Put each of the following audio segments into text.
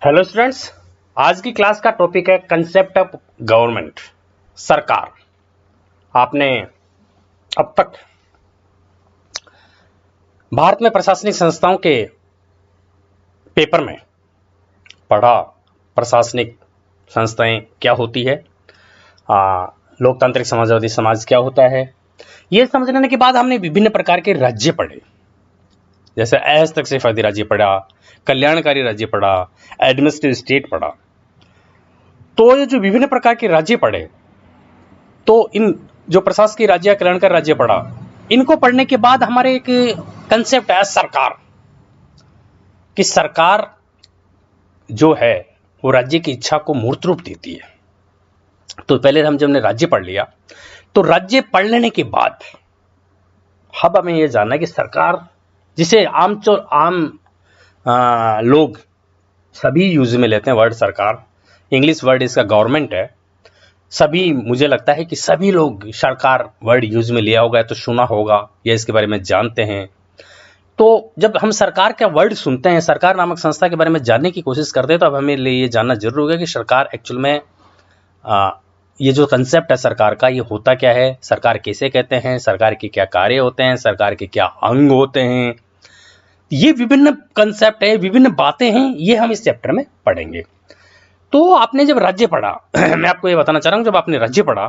Hello students, आज की class का टॉपिक है कंसेप्ट ऑफ गवर्नमेंट, सरकार। आपने अब तक भारत में प्रशासनिक संस्थाओं के पेपर में पढ़ा, प्रशासनिक संस्थाएं क्या होती है, लोकतांत्रिक समाजवादी समाज क्या होता है। ये समझने के बाद हमने विभिन्न प्रकार के राज्य पढ़े, जैसे अहस्तक्षेपवादी राज्य पढ़ा, कल्याणकारी राज्य पढ़ा, एडमिनिस्ट्रेटिव स्टेट पढ़ा। तो ये जो विभिन्न प्रकार के राज्य पढ़े, तो इन जो प्रशासकीय राज्य, कल्याणकारी राज्य पढ़ा, इनको पढ़ने के बाद हमारे एक कंसेप्ट है सरकार, कि सरकार जो है वो राज्य की इच्छा को मूर्त रूप देती है। तो पहले जब हमने राज्य पढ़ लिया, तो राज्य पढ़ लेने के बाद अब हमें यह जानना है कि सरकार, जिसे आम लोग सभी यूज में लेते हैं वर्ड सरकार, इंग्लिश वर्ड इसका गवर्नमेंट है। सभी, मुझे लगता है कि सभी लोग सरकार वर्ड यूज में लिया होगा, तो सुना होगा या इसके बारे में जानते हैं। तो जब हम सरकार का वर्ड सुनते हैं, सरकार नामक संस्था के बारे में जानने की कोशिश करते हैं, तो अब हमें ये जानना जरूर होगा कि सरकार एक्चुअल में ये जो कंसेप्ट है सरकार का, ये होता क्या है, सरकार किसे कहते हैं, सरकार के क्या कार्य होते हैं, सरकार के क्या अंग होते हैं। ये विभिन्न कंसेप्ट है, विभिन्न बातें हैं, ये हम इस चैप्टर में पढ़ेंगे। तो आपने जब राज्य पढ़ा मैं आपको ये बताना चाह रहा हूं, जब आपने राज्य पढ़ा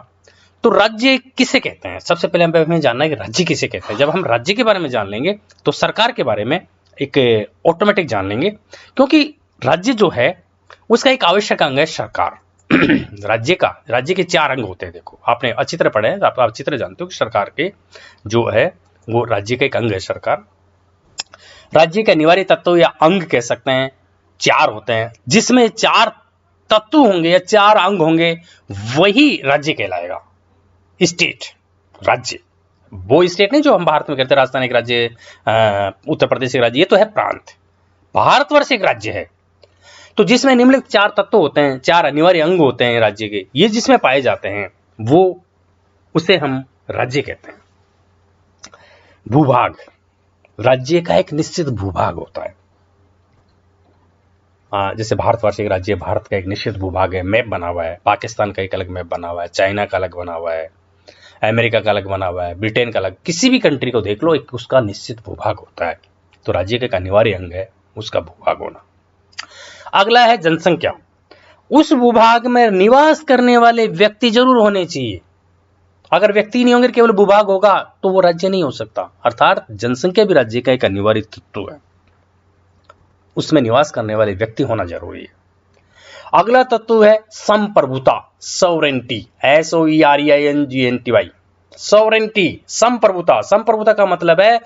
तो राज्य किसे कहते हैं, सबसे पहले हमें जानना है कि राज्य किसे कहते हैं। जब हम राज्य के बारे में जान लेंगे तो सरकार के बारे में एक ऑटोमेटिक जान लेंगे, क्योंकि राज्य जो है उसका एक आवश्यक अंग है सरकार। राज्य के 4 अंग होते हैं। देखो, आपने अच्छी तरह पढ़े हैं, आप अच्छी तरह जानते हो कि सरकार के जो है वो राज्य का एक अंग है सरकार। राज्य के अनिवार्य तत्व या अंग कह सकते हैं 4 होते हैं, जिसमें 4 तत्व होंगे या 4 अंग होंगे, वही राज्य कहलाएगा। स्टेट, राज्य, वो स्टेट नहीं जो हम भारत में कहते हैं, राजस्थान एक राज्य, उत्तर प्रदेश एक राज्य, ये तो है प्रांत। भारतवर्ष एक राज्य है, तो जिसमें निम्नलिखित 4 तत्व होते हैं, 4 अनिवार्य अंग होते हैं राज्य के, ये जिसमें पाए जाते हैं वो, उसे हम राज्य कहते हैं। भूभाग, राज्य का एक निश्चित भूभाग होता है। जैसे भारतवर्ष एक राज्य है, भारत का एक निश्चित भूभाग है, मैप बना हुआ है, पाकिस्तान का एक अलग मैप बना हुआ है, चाइना का अलग बना हुआ है, अमेरिका का अलग बना हुआ है, ब्रिटेन का अलग, किसी भी कंट्री को देख लो, एक उसका निश्चित भूभाग होता है। तो राज्य का एक अनिवार्य अंग है उसका भूभाग होना। अगला है जनसंख्या। उस भूभाग में निवास करने वाले व्यक्ति जरूर होने चाहिए। अगर व्यक्ति नहीं होंगे, केवल भूभाग होगा, तो वो राज्य नहीं हो सकता। अर्थात जनसंख्या भी राज्य का एक अनिवार्य तत्व है, उसमें निवास करने वाले व्यक्ति होना जरूरी है। अगला तत्व है संप्रभुता, सॉवरेंटी, SOEREINGNTY, सॉवरेंटी, संप्रभुता। संप्रभुता का मतलब है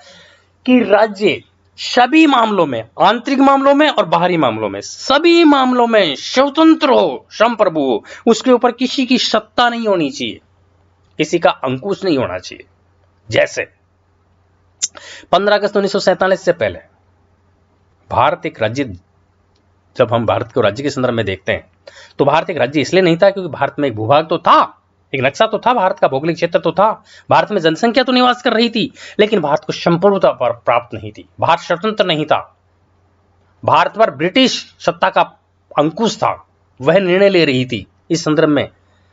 कि राज्य सभी मामलों में, आंतरिक मामलों में और बाहरी मामलों में, सभी मामलों में स्वतंत्र हो, संप्रभु हो, उसके ऊपर किसी की सत्ता नहीं होनी चाहिए, किसी का अंकुश नहीं होना चाहिए। जैसे 15 अगस्त 1947 से पहले भारत एक राज्य, जब हम भारत को राज्य के संदर्भ में देखते हैं, तो भारत एक राज्य इसलिए नहीं था क्योंकि भारत में एक भूभाग तो था, एक नक्शा तो था, भारत का भौगोलिक क्षेत्र तो था, भारत में जनसंख्या तो निवास कर रही थी, लेकिन भारत को संप्रभुता प्राप्त नहीं थी, भारत स्वतंत्र नहीं था, भारत पर ब्रिटिश सत्ता का अंकुश था, वह निर्णय ले रही थी। इस संदर्भ में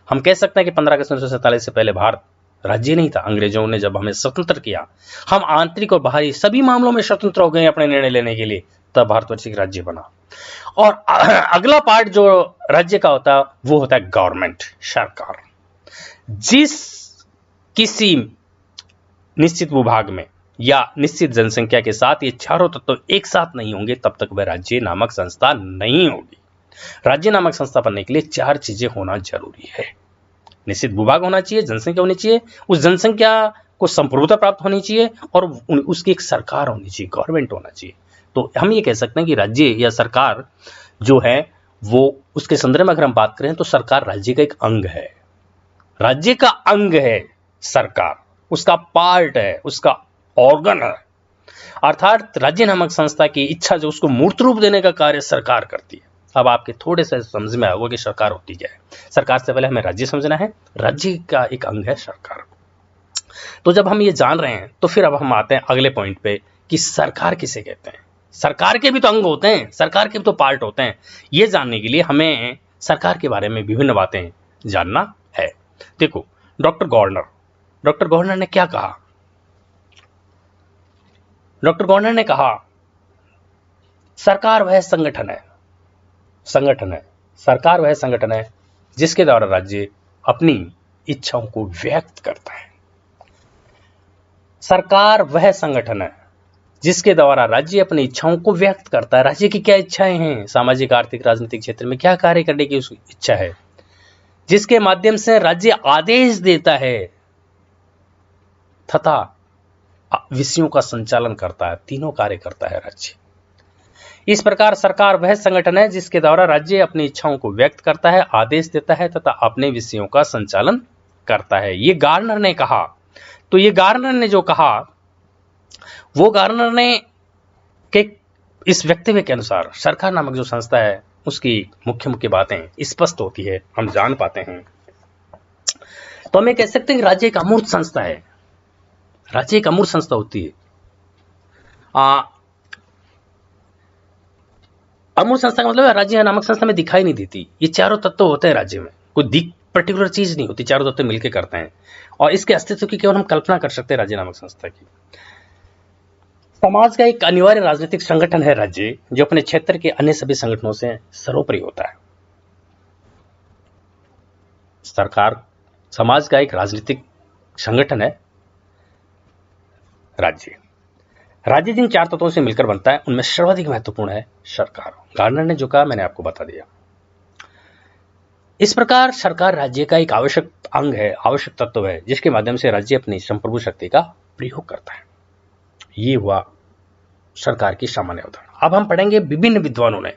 हम कह सकते हैं कि 15 अगस्त 1947 से पहले भारत राज्य नहीं था। अंग्रेजों ने जब हमें स्वतंत्र किया, हम आंतरिक और बाहरी सभी मामलों में स्वतंत्र हो गए अपने निर्णय लेने के लिए, तब भारतवर्ष एक राज्य बना। और अगला पार्ट जो राज्य का होता है वो होता है गवर्नमेंट, सरकार। जिस किसी निश्चित भूभाग में या निश्चित जनसंख्या के साथ ये चारों तत्व एक साथ नहीं होंगे, तब तक वह राज्य नामक संस्था नहीं होगी। राज्य नामक संस्था बनने के लिए 4 चीजें होना जरूरी है। निश्चित भूभाग होना चाहिए, जनसंख्या होनी चाहिए, उस जनसंख्या को संप्रभुता प्राप्त होनी चाहिए, और उसकी एक सरकार होनी चाहिए, गवर्नमेंट होना चाहिए। तो हम ये कह सकते हैं कि राज्य या सरकार जो है वो, उसके संदर्भ में अगर हम बात करें तो सरकार राज्य का एक अंग है, राज्य का अंग है सरकार, उसका पार्ट है, उसका ऑर्गन है। अर्थात राज्य नामक संस्था की इच्छा जो, उसको मूर्त रूप देने का कार्य सरकार करती है। अब आपके थोड़े से समझ में आएगा कि सरकार होती क्या है। सरकार से पहले हमें राज्य समझना है, राज्य का एक अंग है सरकार। तो जब हम ये जान रहे हैं, तो फिर अब हम आते हैं अगले पॉइंट पे कि सरकार किसे कहते हैं। सरकार के भी तो अंग होते हैं, सरकार के भी तो पार्ट होते हैं। ये जानने के लिए हमें सरकार के बारे में विभिन्न बातें जानना है। देखो, डॉक्टर गवर्नर ने क्या कहा? डॉक्टर गवर्नर ने कहा सरकार वह संगठन है, सरकार वह संगठन है जिसके द्वारा राज्य अपनी इच्छाओं को व्यक्त करता है। सरकार वह संगठन है जिसके द्वारा राज्य अपनी इच्छाओं को व्यक्त करता है। राज्य की क्या इच्छाएं हैं? सामाजिक, आर्थिक, राजनीतिक क्षेत्र में क्या कार्य करने की उसकी इच्छा है, जिसके माध्यम से राज्य आदेश देता है तथा विषयों का संचालन करता है। तीनों कार्य करता है राज्य। इस प्रकार सरकार वह संगठन है जिसके द्वारा राज्य अपनी इच्छाओं को व्यक्त करता है, आदेश देता है तथा अपने विषयों का संचालन करता है। ये गार्नर ने कहा। तो ये गार्नर ने जो कहा, वो गार्नर ने के इस वक्तव्य के अनुसार सरकार नामक जो संस्था है उसकी मुख्य बातें स्पष्ट होती है, हम जान पाते हैं। तो हम ये कह सकते हैं कि राज्य एक अमूर्त संस्था है। राज्य एक अमूर्त संस्था होती है। अमूर्त संस्था का मतलब है राज्य नामक संस्था में दिखाई नहीं देती। ये चारों तत्व होते हैं राज्य में, कोई पर्टिकुलर चीज नहीं होती, चारों तत्व मिलकर करते हैं और इसके अस्तित्व की केवल हम कल्पना कर सकते हैं राज्य नामक संस्था की। समाज का एक अनिवार्य राजनीतिक संगठन है राज्य, जो अपने क्षेत्र के अन्य सभी संगठनों से सर्वोपरि होता है। सरकार समाज का एक राजनीतिक संगठन है राज्य। राज्य जिन चार तत्वों से मिलकर बनता है उनमें सर्वाधिक महत्वपूर्ण है सरकार। गार्नर ने जो कहा मैंने आपको बता दिया। इस प्रकार सरकार राज्य का एक आवश्यक अंग है, आवश्यक तत्व है, जिसके माध्यम से राज्य अपनी संप्रभु शक्ति का प्रयोग करता है। ये हुआ सरकार की सामान्य उदाहरण। अब हम पढ़ेंगे विभिन्न विद्वानों ने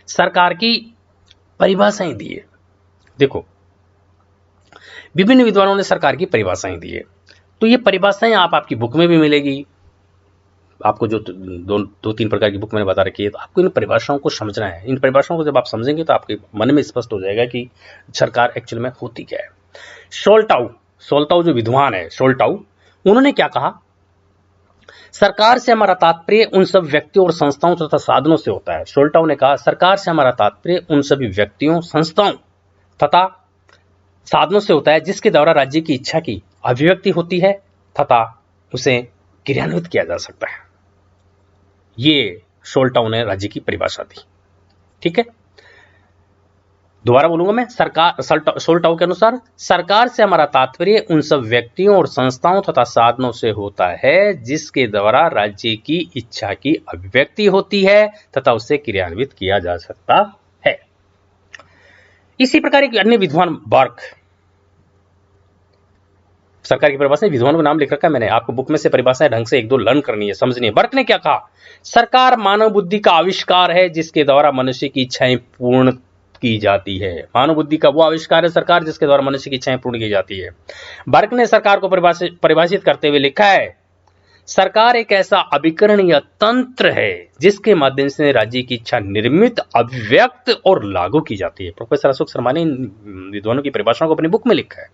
सरकार की परिभाषाएं दी है। देखो, विभिन्न विद्वानों ने सरकार की परिभाषाएं दी है। तो ये परिभाषाएं आपकी बुक में भी मिलेगी। आपको जो दो तीन प्रकार की बुक मैंने बता रखी है, तो आपको इन परिभाषाओं को समझना है। इन परिभाषाओं को जब आप समझेंगे तो आपके मन में स्पष्ट हो जाएगा कि सरकार एक्चुअल में होती क्या है। सोल्टाउ जो विद्वान है, सोल्टाउ, उन्होंने क्या कहा? सरकार से हमारा तात्पर्य उन सब व्यक्तियों और संस्थाओं तथा साधनों से होता है। सोल्टाउ ने कहा सरकार से हमारा तात्पर्य उन सभी व्यक्तियों, संस्थाओं तथा साधनों से होता है जिसके द्वारा राज्य की इच्छा की अभिव्यक्ति होती है तथा उसे क्रियान्वित किया जा सकता है। ये सोल्टाउ ने राज्य की परिभाषा दी। ठीक है, दोबारा बोलूंगा मैं। सोल्टाउ के अनुसार सरकार से हमारा तात्पर्य उन सब व्यक्तियों और संस्थाओं तथा साधनों से होता है जिसके द्वारा राज्य की इच्छा की अभिव्यक्ति होती है तथा उसे क्रियान्वित किया जा सकता है। इसी प्रकार एक अन्य विद्वान बर्क, सरकार की परिभाषा विद्वानों का नाम लिख रखा है मैंने, आपको बुक में से परिभाषाएं ढंग से एक दो लर्न करनी है, समझनी है। बर्क ने क्या कहा? सरकार मानव बुद्धि का आविष्कार है जिसके द्वारा मनुष्य की इच्छाएं पूर्ण की जाती है। मानव बुद्धि का वो आविष्कार है सरकार जिसके द्वारा मनुष्य की इच्छाएं पूर्ण की जाती है। बर्क ने सरकार को परिभाषित करते हुए लिखा है सरकार एक ऐसा अभिकरणीय तंत्र है जिसके माध्यम से राज्य की इच्छा निर्मित, अभिव्यक्त और लागू की जाती है। प्रोफेसर अशोक शर्मा ने विद्वानों की परिभाषाओं को अपनी बुक में लिखा है।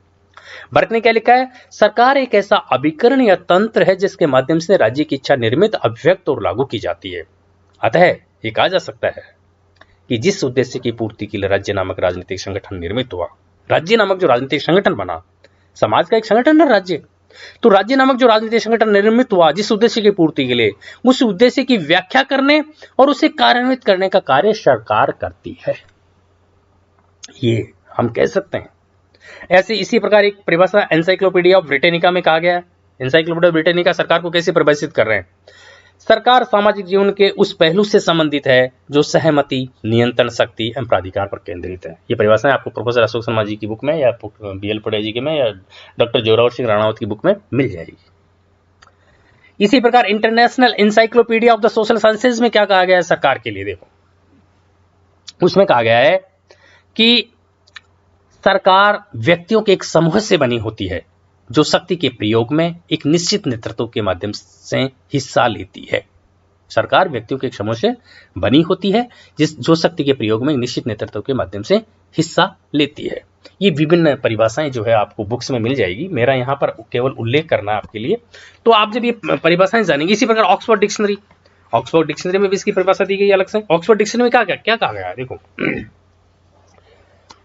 बर्क ने क्या लिखा है? सरकार एक ऐसा अभिकरणीय तंत्र है जिसके माध्यम से राज्य की इच्छा निर्मित, अभिव्यक्त और लागू की जाती है। अतः ये कहा जा सकता है कि जिस उद्देश्य की पूर्ति के लिए राज्य नामक राजनीतिक संगठन निर्मित हुआ, राज्य नामक जो राजनीतिक संगठन बना, समाज का एक संगठन है राज्य, तो राज्य नामक जो राजनीतिक संगठन निर्मित हुआ जिस उद्देश्य की पूर्ति के लिए, उस उद्देश्य की व्याख्या करने और उसे कार्यान्वित करने का कार्य सरकार करती है, ये हम कह सकते हैं। ऐसे इसी प्रकार एक परिभाषा एनसाइक्लोपीडिया ऑफ ब्रिटेनिका में कहा गया है। एनसाइक्लोपीडिया ब्रिटेनिका सरकार को कैसे परिभाषित कर रहे हैं? सरकार सामाजिक जीवन के उस पहलू से संबंधित है जो सहमति, नियंत्रण शक्ति एवं प्राधिकार पर केंद्रित है। ये परिभाषा आपको प्रोफेसर अशोक शर्मा जी की बुक में या BL पटेल जी के में या डॉक्टर जोरावर सिंह राणावत की बुक में मिल जाएगी। इसी प्रकार international encyclopedia of the social sciences में क्या कहा गया है सरकार के लिए? देखो, उसमें कहा गया है कि सरकार व्यक्तियों के एक समूह से बनी होती है जो शक्ति के प्रयोग में एक निश्चित नेतृत्व के माध्यम से हिस्सा लेती है। सरकार व्यक्तियों के एक समूह से बनी होती है जो शक्ति के प्रयोग में निश्चित नेतृत्व के माध्यम से हिस्सा लेती है। ये विभिन्न परिभाषाएं जो है आपको बुक्स में मिल जाएगी, मेरा यहाँ पर केवल उल्लेख करना है आपके लिए। तो आप जब ये परिभाषाएं जानेंगे, इसी प्रकार ऑक्सफोर्ड डिक्शनरी में भी इसकी परिभाषा दी गई अलग से। ऑक्सफोर्ड डिक्शनरी में क्या कहा गया है, देखो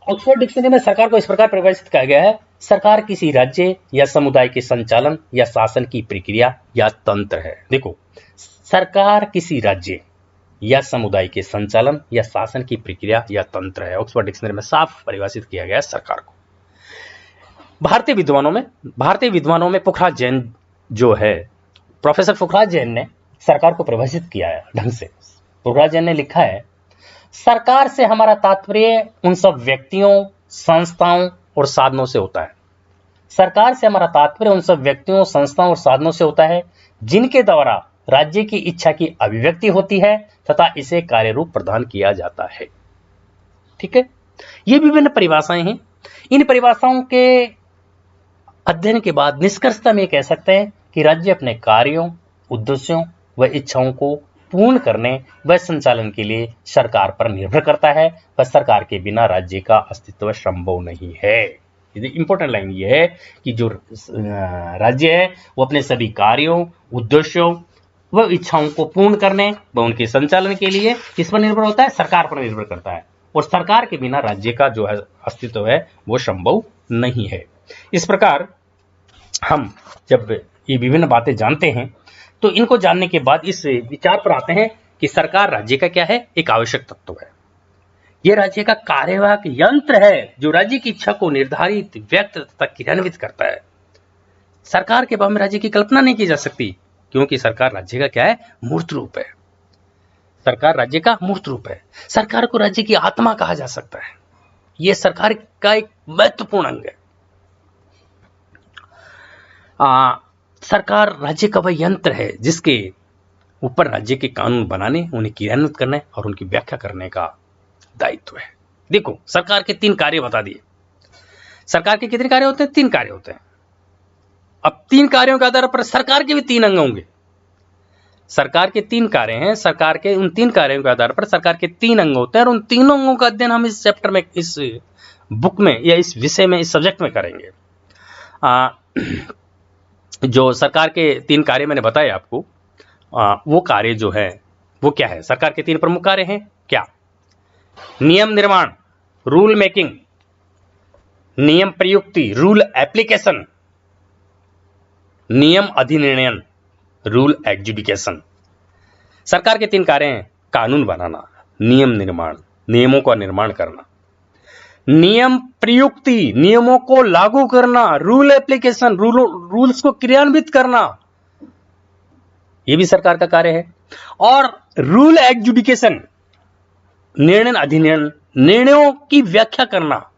ऑक्सफोर्ड डिक्शनरी में सरकार को इस प्रकार परिभाषित किया गया है, सरकार किसी राज्य या समुदाय के संचालन या शासन की प्रक्रिया या तंत्र है। देखो, सरकार किसी राज्य या समुदाय के संचालन या शासन की प्रक्रिया या तंत्र है। ऑक्सफोर्ड डिक्शनरी में साफ परिभाषित किया गया है सरकार को। भारतीय विद्वानों में पुखराज जैन जो है, प्रोफेसर पुखराज जैन ने सरकार को परिभाषित किया है ढंग से। पुखराज जैन ने लिखा है, सरकार से हमारा तात्पर्य उन सब व्यक्तियों, संस्थाओं और साधनों से होता है। सरकार से हमारा तात्पर्य उन सब व्यक्तियों, संस्थाओं और साधनों से होता है जिनके द्वारा राज्य की इच्छा की अभिव्यक्ति होती है तथा इसे कार्य रूप प्रदान किया जाता है। ठीक है, ये विभिन्न परिभाषाएं हैं। इन परिभाषाओं के अध्ययन के बाद निष्कर्षतः में कह सकते हैं कि राज्य अपने कार्यों, उद्देश्यों व इच्छाओं को पूर्ण करने व संचालन के लिए सरकार पर निर्भर करता है, व सरकार के बिना राज्य का अस्तित्व संभव नहीं है। इंपॉर्टेंट लाइन ये है कि जो राज्य है वो अपने सभी कार्यों, उद्देश्यों व इच्छाओं को पूर्ण करने व उनके संचालन के लिए किस पर निर्भर होता है, सरकार पर निर्भर करता है, और सरकार के बिना राज्य का जो है अस्तित्व है वो संभव नहीं है। इस प्रकार हम जब ये विभिन्न बातें जानते हैं तो इनको जानने के बाद इस विचार पर आते हैं कि सरकार राज्य का क्या है, एक आवश्यक तत्व है। यह राज्य का कार्यवाहक यंत्र है जो राज्य की इच्छा को निर्धारित, व्यक्त तथा क्रियान्वित करता है। सरकार के बारे में राज्य की कल्पना नहीं की जा सकती, क्योंकि सरकार राज्य का क्या है, मूर्त रूप है। सरकार राज्य का मूर्त रूप है। सरकार को राज्य की आत्मा कहा जा सकता है। यह सरकार का एक महत्वपूर्ण अंग है। सरकार राज्य का वह यंत्र है जिसके ऊपर राज्य के कानून बनाने, उन्हें क्रियान्वित करने और उनकी व्याख्या करने का दायित्व है। देखो, सरकार के 3 कार्य बता दिए। सरकार के कितने कार्य होते हैं? 3 कार्य होते हैं। अब 3 कार्यों के आधार पर सरकार के भी 3 अंग होंगे। सरकार के 3 कार्य हैं। सरकार के उन 3 कार्यों के आधार पर सरकार के 3 अंग होते हैं, और उन तीनों अंगों का अध्ययन हम इस चैप्टर में, इस बुक में या इस विषय में, इस सब्जेक्ट में करेंगे। जो सरकार के 3 कार्य मैंने बताए आपको, वो कार्य जो है वो क्या है? सरकार के 3 प्रमुख कार्य हैं क्या? नियम निर्माण, रूल मेकिंग, नियम प्रयुक्ति, रूल एप्लीकेशन, नियम अधिनिर्णयन, रूल एडजुडिकेशन। सरकार के 3 कार्य हैं: कानून बनाना, नियम निर्माण, नियमों का निर्माण करना, नियम प्रयुक्ति, नियमों को लागू करना, रूल एप्लीकेशन, रूल्स को क्रियान्वित करना, यह भी सरकार का कार्य है, और रूल एडजुडिकेशन, निर्णय अधिनियम, निर्णयों की व्याख्या करना,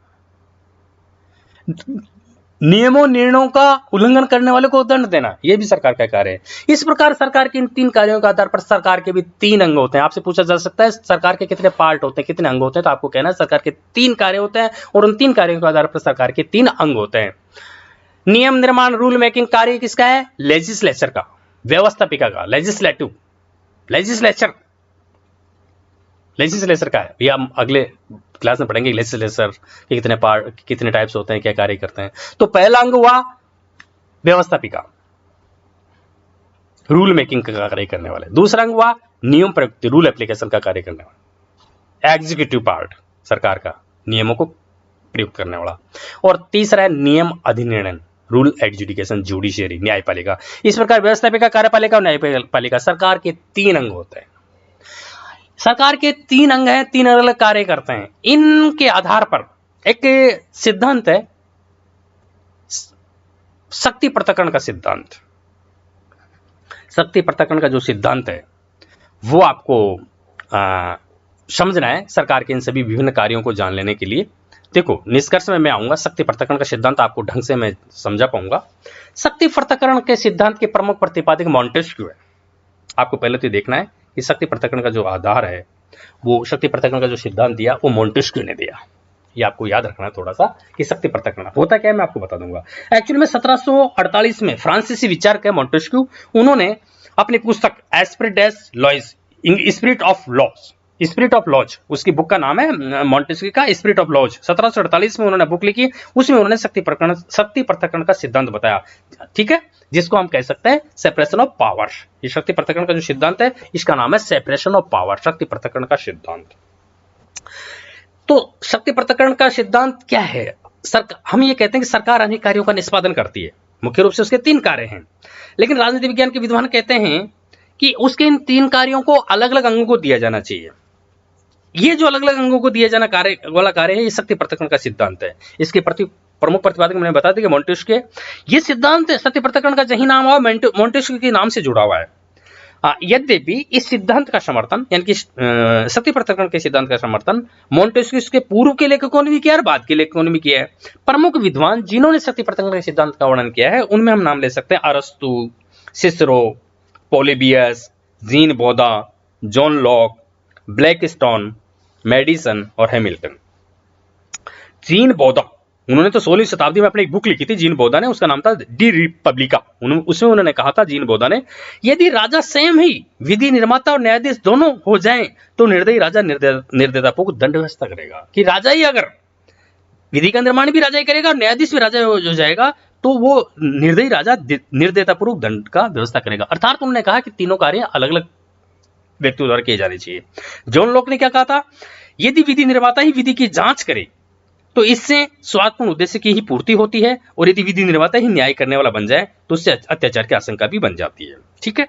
नियमों निर्णयों का उल्लंघन करने वाले को दंड देना, यह भी सरकार का कार्य है। इस प्रकार सरकार के इन 3 कार्यों के आधार पर सरकार के भी 3 अंग होते हैं। आपसे पूछा जा सकता है सरकार के कितने पार्ट होते हैं, कितने अंग होते हैं, तो आपको कहना है सरकार के 3 कार्य होते हैं, और उन 3 कार्यों के आधार पर सरकार के 3 अंग होते हैं। नियम निर्माण, रूल मेकिंग कार्य किसका है? लेजिस्लेचर का, व्यवस्थापिका का, लेजिस्लेचर का है। ये हम अगले क्लास में पढ़ेंगे लेजिस्लेचर के कितने पार्ट, कितने टाइप्स होते हैं, क्या कार्य करते हैं। तो पहला अंग हुआ व्यवस्थापिका, रूल मेकिंग का कार्य करने वाले। दूसरा अंग हुआ नियम प्रयुक्ति, रूल एप्लीकेशन का कार्य करने वाला, एग्जीक्यूटिव पार्ट सरकार का, नियमों को प्रयुक्त करने वाला। और तीसरा है नियम अधिनिर्णय, रूल एडजुडिकेशन, जुडिशियरी, न्यायपालिका। इस प्रकार व्यवस्थापिका, कार्यपालिका और न्यायपालिका सरकार के 3 अंग होते हैं। सरकार के 3 अंग हैं, 3 अलग अलग कार्य करते हैं। इनके आधार पर एक सिद्धांत है, शक्ति पृथक्करण का सिद्धांत। शक्ति पृथक्करण का जो सिद्धांत है वो आपको समझना है सरकार के इन सभी विभिन्न कार्यों को जान लेने के लिए। देखो, निष्कर्ष में मैं आऊंगा, शक्ति पृथक्करण का सिद्धांत आपको ढंग से मैं समझा पाऊंगा। शक्ति पृथक्करण के सिद्धांत के प्रमुख प्रतिपादक मॉन्टेस्क्यू है। आपको पहले तो देखना है कि शक्ति पृथक्करण का जो आधार है, वो शक्ति पृथक्करण का जो सिद्धांत दिया वो मॉन्टेस्क्यू ने दिया। ये आपको याद रखना है थोड़ा सा कि शक्ति पृथक्करण होता क्या है, मैं आपको बता दूंगा। एक्चुअली में 1748 में फ्रांसीसी विचारक मॉन्टेस्क्यू, उन्होंने अपनी पुस्तक esprit of laws, spirit of laws, उसकी बुक का नाम है मॉन्टेस्क्यू का स्पिरिट ऑफ लॉज। 1748 में उन्होंने बुक लिखी, उसमें उन्होंने शक्ति पृथक्करण का सिद्धांत बताया, ठीक है, जिसको हम कह सकते हैं सेपरेशन ऑफ पावर। ये शक्ति पृथक्करण का जो सिद्धांत है इसका नाम है सेपरेशन ऑफ पावर, शक्ति पृथक्करण का सिद्धांत। तो शक्ति पृथक्करण का सिद्धांत क्या है? हम ये कहते हैं कि सरकार अनेक कार्यों का निष्पादन करती है, मुख्य रूप से उसके 3 कार्य हैं, लेकिन राजनीति विज्ञान के विद्वान कहते हैं कि उसके इन 3 कार्यों को अलग अलग अंगों को दिया जाना चाहिए। ये जो अलग अलग अंगों को दिया जाना वाला कार्य है, ये शक्ति पृथक्करण का सिद्धांत है। इसके प्रमुख प्रतिपादक मैंने बता दिया कि मोंटेस्क्यू। ये सिद्धांत शक्ति पृथक्करण का जही नाम हुआ मोंटेस्क्यू के नाम से जुड़ा हुआ है। यद्यपि इस सिद्धांत का समर्थन, यानी कि शक्ति पृथक्करण के सिद्धांत का समर्थन मोंटेस्क्यू के पूर्व के लेखकों ने भी किया और बाद के लेखकों ने भी किया है। प्रमुख विद्वान जिन्होंने शक्ति पृथक्करण के सिद्धांत का वर्णन किया है उनमें हम नाम ले सकते हैं अरस्तु, Cicero, Polybius, Jean Bodin, John Locke, Blackstone, Madison और हैमिल्टन। जीन बोधा, उन्होंने तो 16वीं शताब्दी में अपनी एक बुक लिखी थी जीन बोधा ने, उसका नाम था डी रिपब्लिका। उसमें उन्होंने कहा था जीन बोधा ने, यदि राजा स्वयं ही विधि निर्माता और न्यायाधीश दोनों हो जाएं तो निर्दयी राजा निर्दयतापूर्वक दंड व्यवस्था करेगा। कि राजा ही अगर विधि का निर्माण भी राजा ही करेगा और न्यायाधीश भी राजा हो जाएगा तो वो निर्दयी राजा निर्दयतापूर्वक दंड का व्यवस्था करेगा। अर्थात उन्होंने कहा कि तीनों कार्य अलग अलग व्यक्तियों द्वारा किए जाने चाहिए। जॉन लॉक ने क्या कहा था, यदि विधि निर्माता ही विधि की जांच करे तो इससे स्वार्थपूर्ण उद्देश्य की ही पूर्ति होती है, और यदि विधि निर्माता ही न्याय करने वाला बन जाए तो उससे अत्याचार की आशंका भी बन जाती है। ठीक है,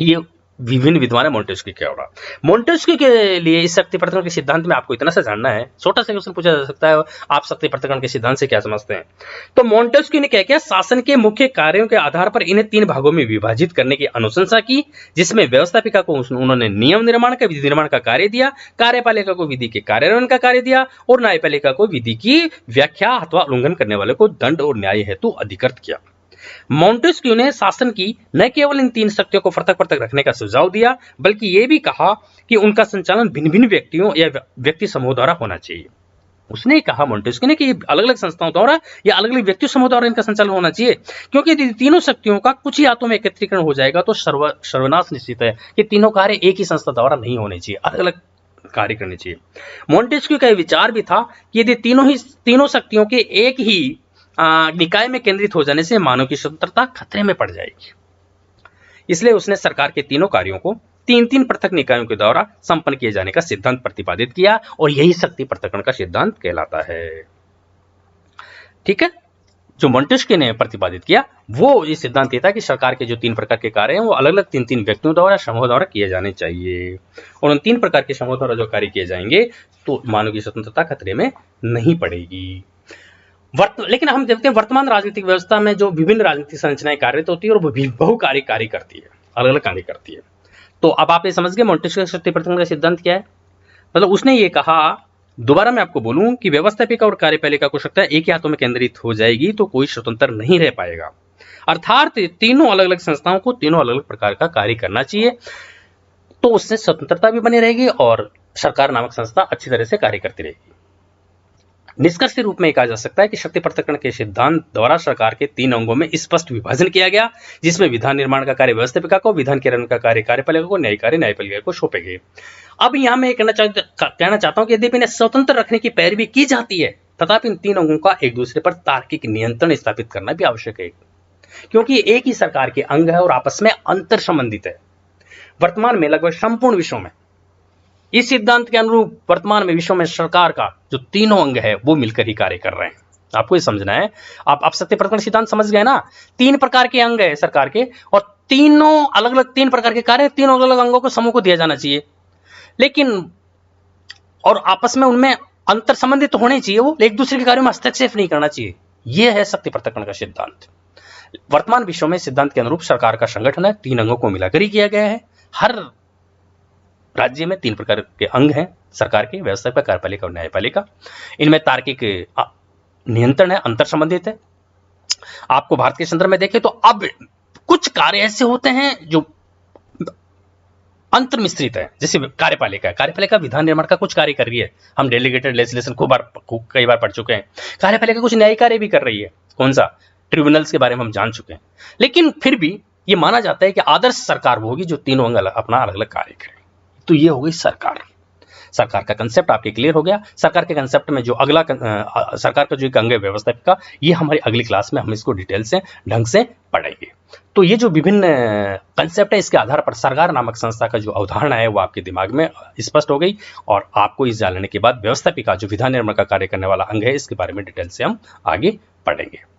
ये विभिन्न विद्वान है मोंटेस्क्यू क्या हो रहा। मोंटेस्क्यू के लिए इस शक्ति पृथक्करण के सिद्धांत में आपको इतना सा जानना है, छोटा सा क्वेश्चन पूछा जा सकता है, आप शक्ति पृथक्करण के सिद्धांत से क्या समझते हैं। तो मोंटेस्क्यू ने क्या किया, शासन के मुख्य कार्यों के आधार पर इन्हें 3 भागों में विभाजित करने की अनुशंसा की, जिसमें व्यवस्थापिका को उन्होंने नियम निर्माण का, विधि निर्माण का कार्य दिया, कार्यपालिका को विधि के कार्यान्वयन का कार्य दिया और न्यायपालिका को विधि की व्याख्या अथवा उल्लंघन करने वाले को दंड और न्याय हेतु अधिकृत किया। मोंटेस्क्यू ने शासन की न केवल इन 3 शक्तियों को पृथक पृथक रखने का सुझाव दिया, बल्कि यह भी कहा कि उनका संचालन भिन्न भिन्न व्यक्तियों या व्यक्ति समूह द्वारा होना चाहिए। उसने कहा मोंटेस्क्यू ने कि अलग अलग संस्थाओं द्वारा या अलग अलग व्यक्ति समूह द्वारा इनका संचालन होना चाहिए, क्योंकि यदि तीनों शक्तियों का कुछ ही हाथों में एकत्रीकरण हो जाएगा तो सर्वनाश निश्चित है कि तीनों कार्य एक ही संस्था द्वारा नहीं होने चाहिए, अलग अलग कार्य करने चाहिए। मोंटेस्क्यू का विचार भी था कि यदि तीनों शक्तियों के एक ही निकाय में केंद्रित हो जाने से मानव की स्वतंत्रता खतरे में पड़ जाएगी, इसलिए उसने सरकार के तीनों कार्यों को 3-3 पृथक निकायों के द्वारा संपन्न किए जाने का सिद्धांत प्रतिपादित किया, और यही शक्ति पृथक्करण का सिद्धांत कहलाता है। ठीक है, जो मोंटेस्क्यू ने प्रतिपादित किया वो ये सिद्धांत ये था कि सरकार के जो 3 प्रकार के कार्य हैं वो अलग अलग 3-3 व्यक्तियों द्वारा, समूह द्वारा किए जाने चाहिए, और उन 3 प्रकार के समूह द्वारा जो कार्य किए जाएंगे तो मानव की स्वतंत्रता खतरे में नहीं पड़ेगी। लेकिन हम देखते हैं वर्तमान राजनीतिक व्यवस्था में जो विभिन्न राजनीतिक संरचनाएं कार्यरत होती है और वो बहुकार्य कार्य करती है, अलग अलग कार्य करती है। तो अब आप ये समझ गए मोंटेस्क्यू शक्ति पृथक्करण का सिद्धांत क्या है। मतलब उसने ये कहा, दोबारा मैं आपको बोलूं कि व्यवस्थापिका और कार्यपालिका को सकता है एक ही हाथों में केंद्रित हो जाएगी तो कोई स्वतंत्र नहीं रह पाएगा। अर्थात तीनों अलग अलग संस्थाओं को तीनों अलग अलग प्रकार का कार्य करना चाहिए, तो उससे स्वतंत्रता भी बनी रहेगी और सरकार नामक संस्था अच्छी तरह से कार्य करती रहेगी। निष्कर्ष के रूप में कहा जा सकता है कि शक्ति पृथक्करण के सिद्धांत द्वारा सरकार के 3 अंगों में स्पष्ट विभाजन किया गया, जिसमें विधान निर्माण का कार्य व्यवस्थापिका को, विधान कार्यान्वयन का कार्य कार्यपालिका को, न्याय कार्य न्यायपालिका को सौंपे गए। अब यहाँ मैं कहना चाहता हूँ कि यदि इन्हें स्वतंत्र रखने की पैरवी की जाती है, तथापि इन 3 अंगों का एक दूसरे पर तार्किक नियंत्रण स्थापित करना भी आवश्यक है, क्योंकि एक ही सरकार के अंग है और आपस में अंतर संबंधित है। वर्तमान में लगभग संपूर्ण विश्व में इस सिद्धांत के अनुरूप वर्तमान में विश्व में सरकार का जो 3 अंग है वो मिलकर ही कार्य कर रहे हैं। आपको ये समझना है। आप शक्ति पृथक्करण सिद्धांत समझ गए ना, 3 प्रकार के अंग है सरकार के, और तीनों अलग अलग 3 प्रकार के कार्य, तीनों अलग अलग अंगों को समूह को दिया जाना चाहिए, लेकिन और आपस में उनमें अंतर संबंधित तो होने चाहिए, वो एक दूसरे के कार्यों में हस्तक्षेप नहीं करना चाहिए। यह है शक्ति पृथक्करण का सिद्धांत। वर्तमान विश्व में सिद्धांत के अनुरूप सरकार का संगठन है, 3 अंगों को मिलाकर ही किया गया है। हर राज्य में 3 प्रकार के अंग हैं सरकार के, व्यवस्थापिका, कार्यपालिका और न्यायपालिका। इनमें तार्किक नियंत्रण है, अंतर संबंधित है। आपको भारत के संदर्भ में देखें तो अब कुछ कार्य ऐसे होते हैं जो अंतर मिश्रित है, जैसे कार्यपालिका है। कार्यपालिका विधान निर्माण का कुछ कार्य कर रही है, हम डेलीगेटेड लेजिस्लेशन कई बार पढ़ चुके हैं। कार्यपालिका कुछ न्यायिक कार्य भी कर रही है, कौन सा, ट्रिब्यूनल्स के बारे में हम जान चुके हैं। लेकिन फिर भी ये माना जाता है कि आदर्श सरकार वो होगी जो तीनों अंग अपना अलग अलग कार्य करें। तो ये हो गई सरकार। सरकार का कंसेप्ट आपके क्लियर हो गया। सरकार के कंसेप्ट में जो अगला सरकार का जो एक अंग है व्यवस्थापिका, ये हमारी अगली क्लास में हम इसको डिटेल से ढंग से पढ़ेंगे। तो ये जो विभिन्न कंसेप्ट है, इसके आधार पर सरकार नामक संस्था का जो अवधारणा है वो आपके दिमाग में स्पष्ट हो गई, और आपको इस जानने के बाद व्यवस्थापिका जो विधान निर्माण का कार्य करने वाला अंग है, इसके बारे में डिटेल से हम आगे पढ़ेंगे।